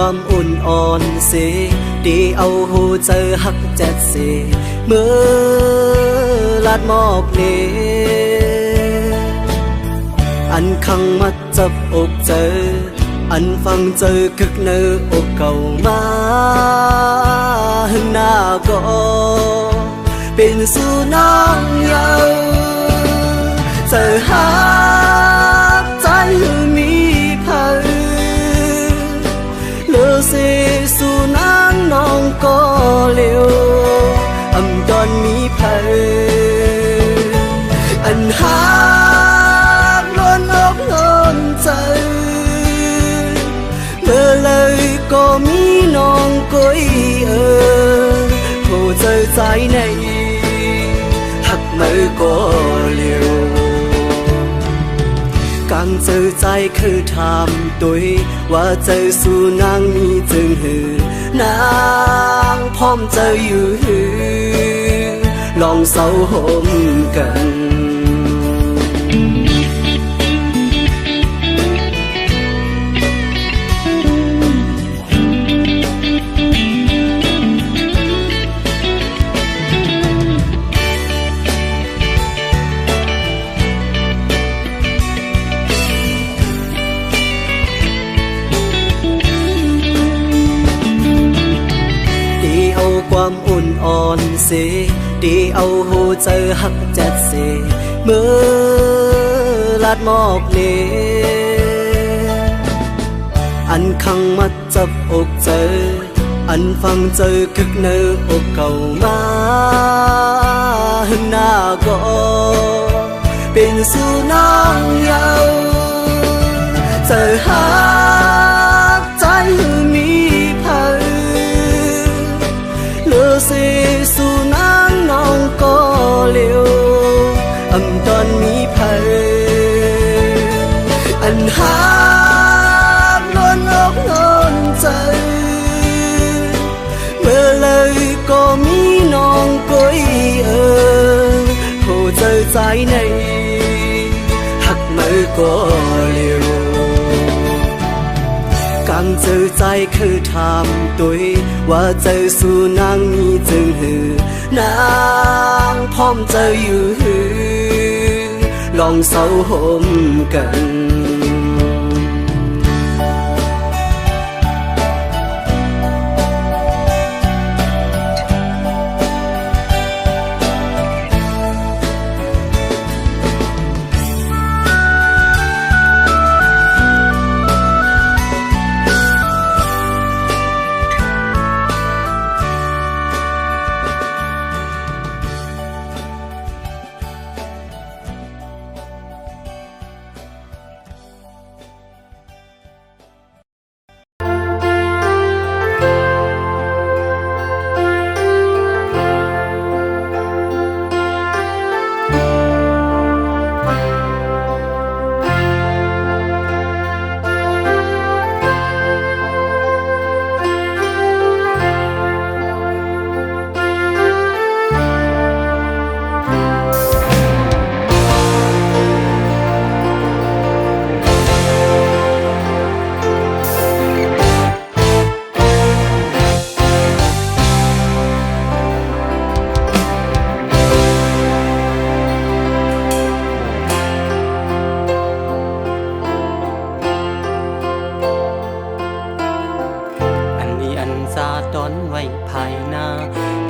ความอุ่นอ่อนเสดีเอาหูเจอหักแจ็ดเสเมื่อลาดหมอกเนอันขังมัดจับอกเจออันฟังเจอคึกเนื้ออกเก่ามาหึงหน้าก็เป็นสู่น้องเยาเจอหาใจมีเผยเลือเสสู่นางน้องก็เลี้ยวอำดอนมีเผยอันหาล้นอกล้นใจเมื่อเลยก็มีน้องก้อยโหเจอใจในหักมือก็เลี้ยวกังเจอใจคือทำตัวว่าเจอสู่นางมีจึงหือนางพร้อมเจออยู่หือลองเศร้าห่มกันความอุ่นอ่อนเสดีเอาหูเจอหักแจ็ดเสเมื่อลาดหมอกเนอันขังมัดจับอกเจออันฟังเจอคึกเนื้ออกเก่ามาหึงหน้าก็เป็นสู่น้องเยาเจอหาใจมีเผยเลือเสสู่นางน้องก็เลี้ยวอำดอนมีเผยอันหาล้นอกล้นใจเมื่อเลยก็มีน้องก้อยโหเจอใจในหักมือก็เลี้ยวกังเจอใจคือทำตัวว่าเจอสู่นางมีจึงหือนางพร้อมเจออยู่หือลองเศร้าห่มกัน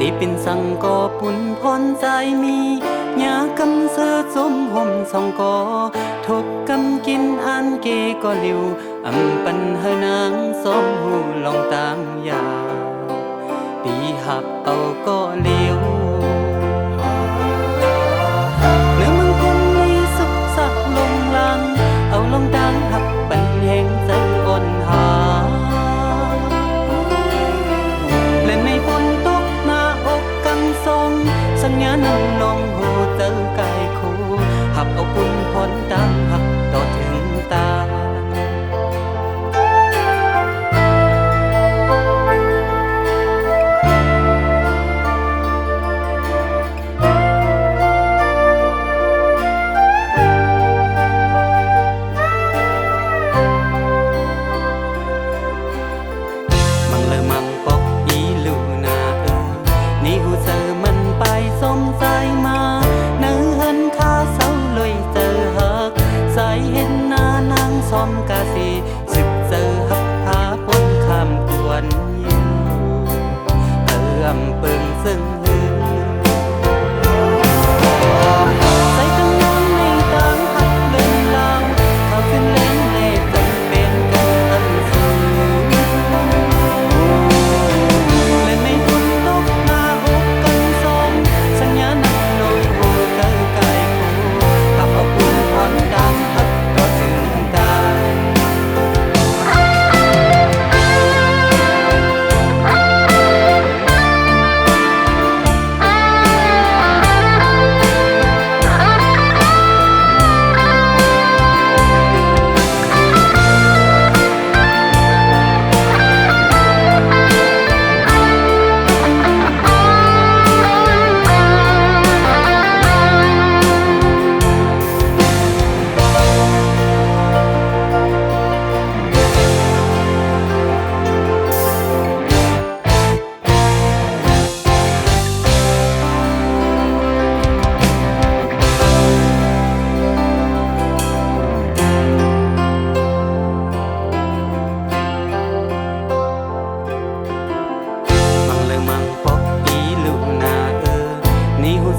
ที่เป็นสังกอปุ่นพรใจมียากำเสือสมห่มสองกอทบกำกินอันเกก็ลิวอำปันเฮนางสมหูลองตามยาปีหับเอาก็เลี้ยวเนื้อมึงคงมีสุขสักลงลังเอาลงดังหักปันแห่งใจอ่อนหาและในฝนตกหน้าอกกำทรงสัญญาณนองโหเจอกายคู่หับเอาปุ่นพรตามหักต่อถึงตา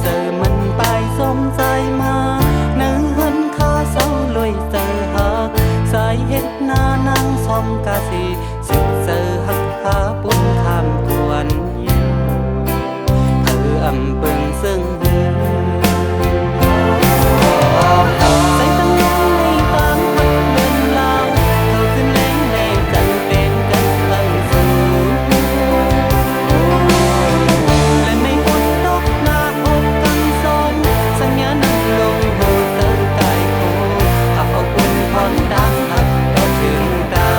จอมันไปสมใจมาเนื้อเฮินข้าเศร้าลอยเจอหักสายเฮ็ดหน้านางซอมกาสีสึกเจอหักหาปุ่นข้ามทวนอยู่เธออำเปิงซึ่งใส่ตั้งแรงในตามหักเดินลาวเธอขึ้นแรงแรงจังเป็นกันตั้งสูงและไม่อดตกหน้าอกกันสองสัญญานั่งลงโหเธอกายโคถ้าเอาปุ่นพรดังหักก็ถึงตาย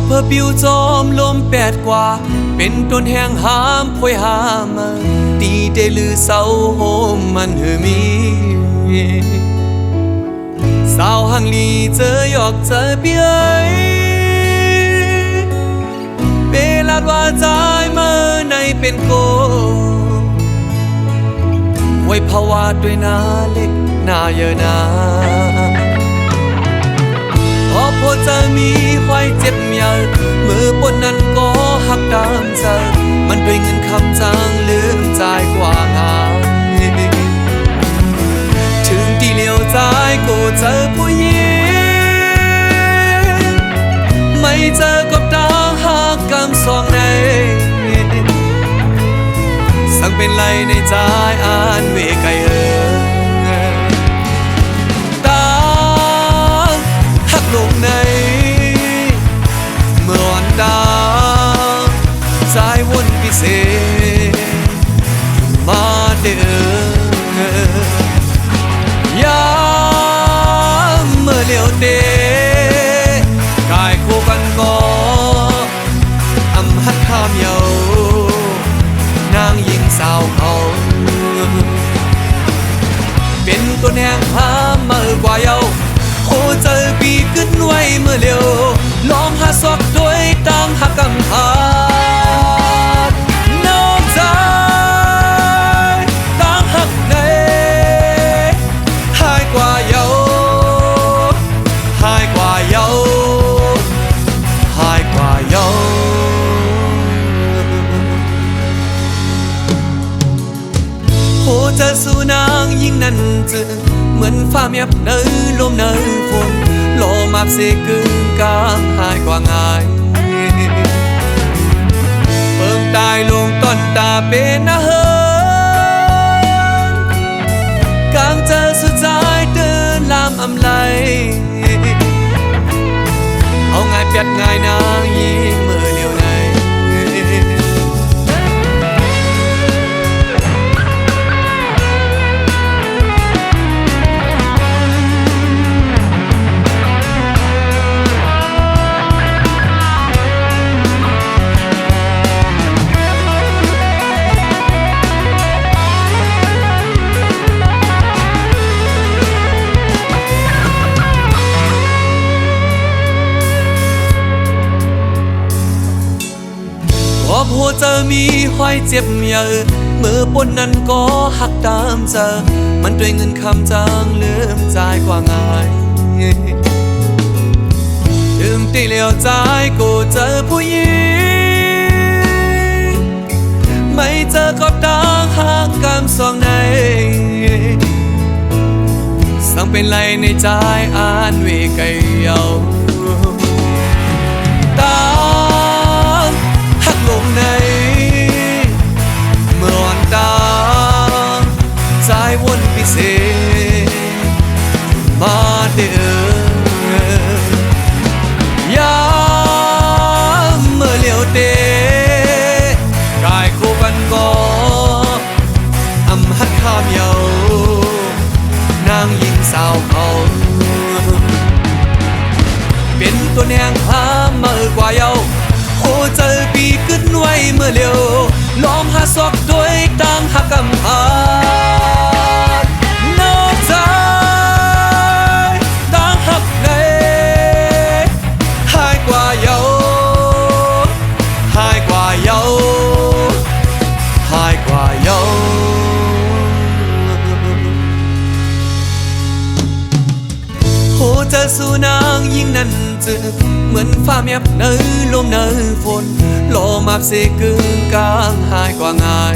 เพื่อปิวจอมลมแปดกว่าเป็นต้นแห่งหามพวยหามาตีเดลือเศร้าโฮมมันเฮมีสาวหังลีเจอหยอกเจอเบี้ยเวลาว่าใจมาในเป็นโกไว้ภาวะด้วยนาเล็กนาเยอะนาพอพอจะมีควายเจ็บเมียมือปนนั้นก็หักตามเธอมันด้วยเงินคำจางลืมจ่ายกว่างานถึงที่เลี้ยวใจก็เจอผู้หญิงไม่เจอกับตาหักกำสองในสั่งเป็นไรในใจอ่านเวไกเออลงในเมื่อวันดาวใจวนพิเศษมาเดือยามเมื่อเลี้ยวเตกายคู่กันก็อำหัดข้ามเยานางยิงสาวเขาเป็นตัวแนงพาเมื่อกว่าเยาโอ้เจอปีขึ้นไว้เมื่อเร็วลองหาสอกด้วยตั้งหักกำหานอกใจตั้งหักในหายกว่าเยาหายกว่าเยาหายกว่าเยาโอ้เจอสู่นางยิ่งนั้นจึงเหมือนฟ้าเมียบเนยลมเนยฝนโลมาบเสกึ่งกลางหายกว่าง่ายเพิ่งตายลงต้นตาเป็นนะเฮินกลางเจอสุดใจเดินลามอำไลเอาง่ายเปียดง่ายนางยิ่งเมื่อเลี้ยวในหัวเจอมีห้อยเจ็บเยอะมือปนนั้นก็หักตามเจอมันด้วยเงินคำจางลืมจ่ายกว่าง่ายลืมตีเหลียวใจก็เจอผู้หญิงไม่เจอก็ตาหักกำสองในสั่ง เป็นไรในใจอ่านเวไกเยาตามหักลงในเมื่อวันตาสายวนพิเศษมาเด้อยามเมื่อเลี้ยวเตกายคู่กันก็อำหัดข้ามเยานางหญิงสาวเขาเป็นตัวแนงหาเมื่อกว่าเยาโอ้เจอปีขึ้นไว้เมื่อเร็วลองหาซอกด้วยตั้งหักกำพานอกใจตั้งหักในหายกว่าเยาหายกว่าเยาหายกว่าเยาโหเจอสู่นางยิ่งนั้นจึกเหมือนฟ้าเมียบเนยลมเนยฝนโลมาบเสกึ่งกลางหายกว่าง่าย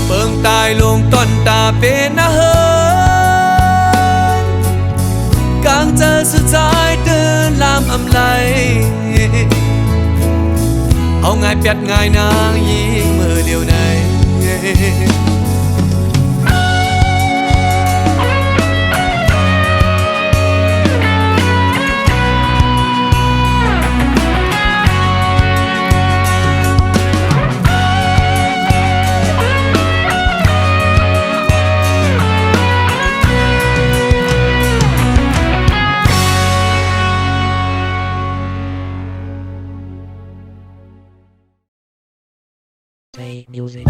เปิงตายลงต้นตาเป็นอาเหินกลางเจอสุดท้ายเดินลามอำไลเอาง่ายเปียดง่ายนางยิ่งมือเดียวในPlay music.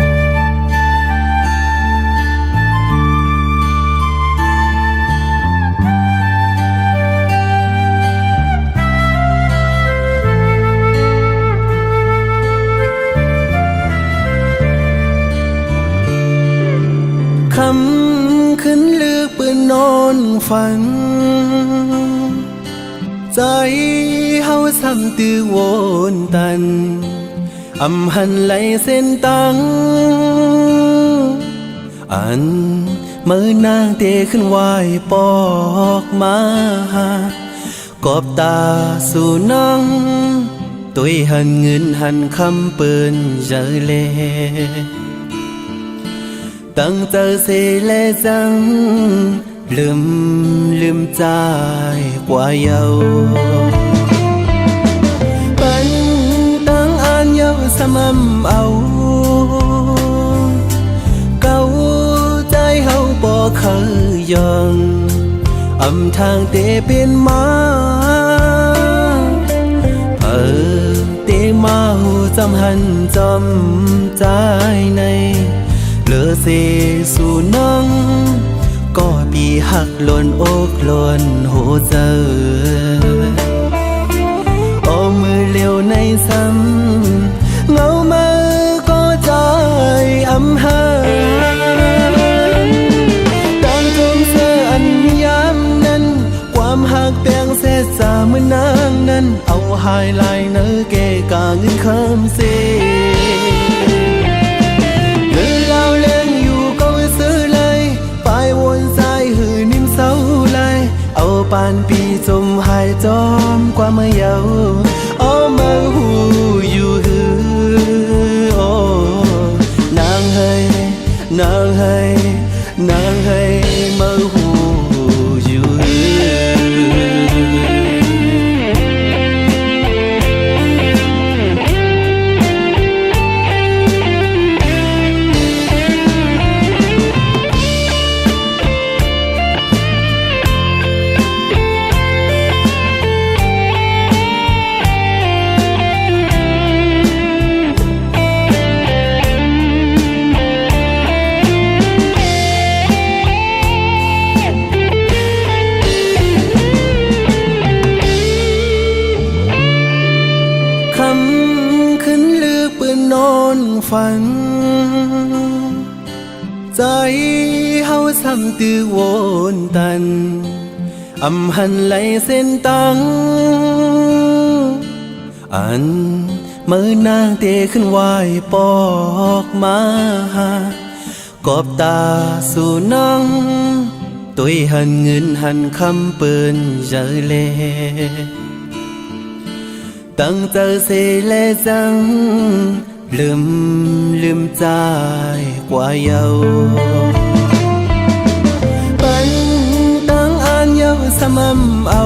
คำขึ้นลือปืนนอนฝันใจเฮาซ้ำตื้อวนตันอำหันไหลเส้นตังอันมือนางเตะขึ้นไหวปอกมากอบตาสู่น้องตุยหันเงินหันคำเปิ้นเจอเลตั้งเจอเสเลจังลืมใจกว่าเยาสมำเอาเก่าใจเฮาบ่เคยยองอำทางเตเป็นมาเตมาหูจำหันจำใจในเหลือเสสู่น้องก็ปีหักหล่นอกหล่นโหเจอโอ้มือเลี้ยวในซ้ำเงามาก็ใจอำหาดังทุ่งเสื้ออันยามนั้นความหักแปลงเศษสาเมื่อนางนั้นเอาหายลายเนื้อเกกาเงินคำเสเงินเล่าเล่งอยู่ก็ซื้อเลยไปวนใจหือนิ่มเศร้าเลยเอาปานปีจมหายจอมกว่าเมื่อเยาเอามาหูอยู่นางให้มาหูอยู่ฝันใจเฮาซ้ำตื้อวนตันอำหันไหลเส้นตังอันมือนางเตะขึ้นไหวปอกมาก กอบตาสู่น้องตุยหันเงินหันคำเปินเจอเลตั้งเจอเสเลจังลืมใจกว่าเยาปันตั้งอ่านเยาสม่ำเอา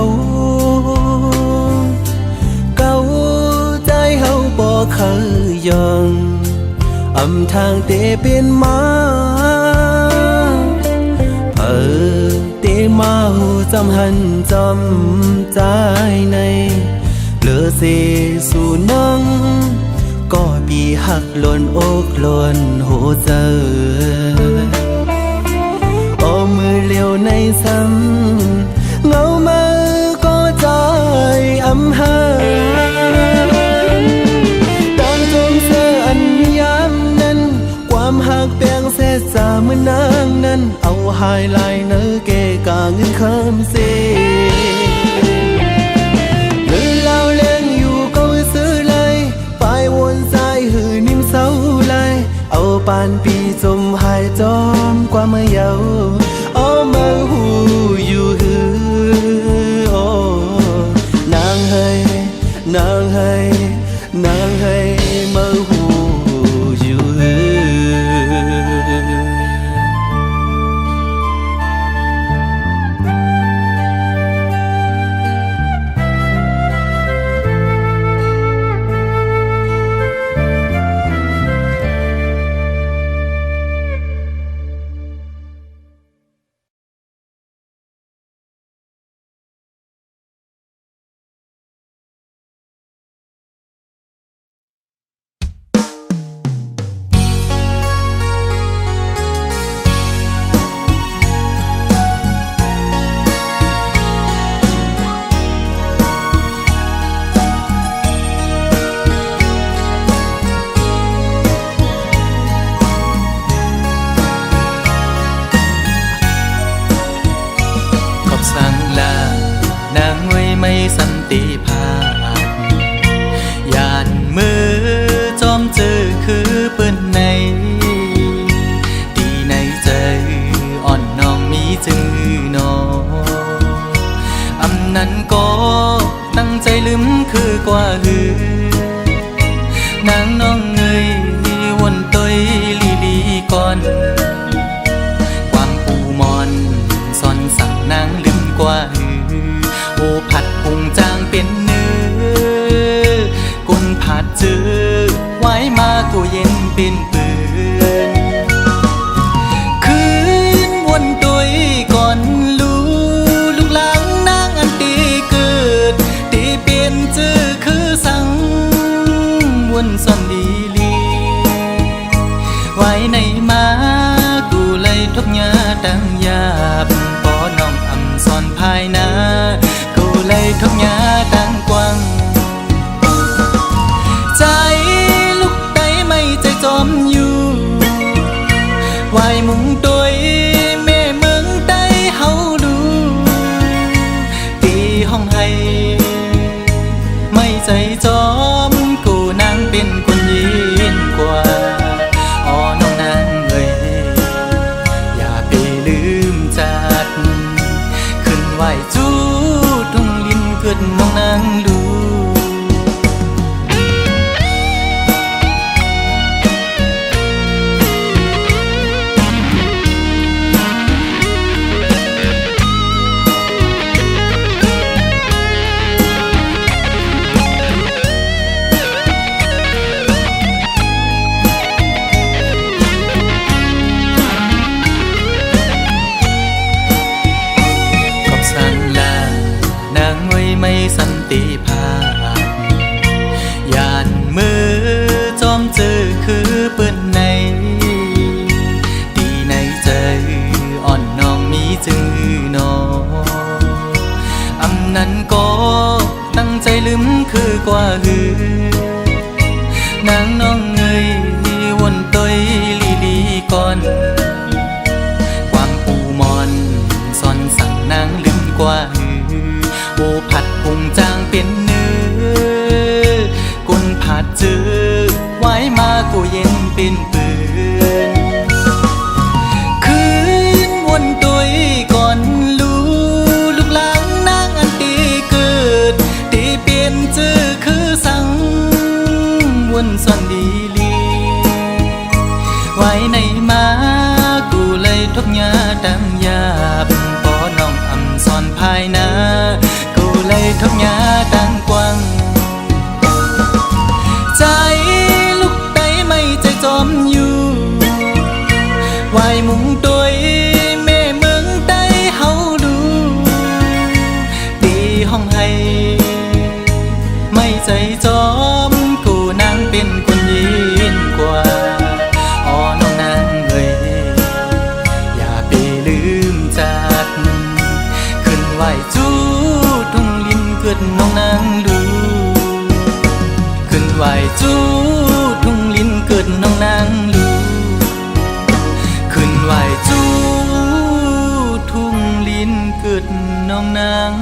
เก่าใจเฮาบ่เคยยองอำทางเตเป็นมาเตมาหูจำหันจำใจในเหลือเสสู่น้องก็ปีหักหล่นอกหล่นหัวใจโอ้มือเลี้ยวในซ้ำเงามาก็ใจอำหาต่างจงเสื้ออันยามนั้นความหักเปียงเสียจาเมื่อนางนั้นเอาหายลายเนื้อเกกาเงินคำเสียหรือเล่าเล่นอยู่ก็ซื้อเลยไปวนใจหือนิ่มเศร้าเลยเอาปานปีจมหายจอมกว่าเมื่อเยาเอามาหูอยู่หือโอ้นางเฮยนางเฮยนางเฮยมาหูอยู่หือสันติภาพยานมือจอมเจอคือเปิ้นในดีในใจอ่อนน้องมีจือหนออำนั้นก็ตั้งใจลืมคือกว่าหือนางน้องเงยวนตยลีก่อนความปูมอนซ่อนสั่งนางลืมกว่าหือโอผัดพุงจางเป็นเนื้อกุนผัดเจอไว้มากูเย็นเป็นปืนคืนวนตุยก่อนลูกหลังนางอันตีเกิดตีเปลี่ยนเจอคือสังวนซ่อนลีไว้ในมากูเลยทุกยาดังยาบปอน้องอำซ่อนภายนาเลยทุกยาดังกว้างใจลูกใดไม่ใจจอมอยู่วายมุงตัวยแม่เมืองใดเฮาดูตีห้องให้ไม่ใจจอมกูนางเป็นคนยินกว่าอ๋อน้องนางเอ้ยอย่าไปลืมจัดขึ้นไหวจูเกิดน้องนางดูไม่สันติภาพยานมือจอมเจอคือเปิ้นในดีในใจอ่อนน้องมีจือหนออำนั้นก็ตั้งใจลืมคือกว่าหือนางน้องเงยวนตยลีก่อนความปูมอนซ่อนสั่งนางลืมกว่าหือโอผัดพุงจางเป็นเนื้อกุนผัดเจอไว้มากูเย็นเป็นปืน ทกหญ้าดังกว้างใจลูกใดไม่ใจจอมอยู่ไหวมุงโดยแม่เมืองใดเฮาดูตีห้องให้ไม่ใจจอมกูนางเป็นคนยินกว่าอ๋อน้องนางเอ้ยอย่าไปลืมจากขึ้นไหวจูทุ่งลินเกิดน้องนางดูขึ้นไหวจูทุ่งลินเกิดน้องนางดูขึ้นไหวจูทุ่งลินเกิดน้องนาง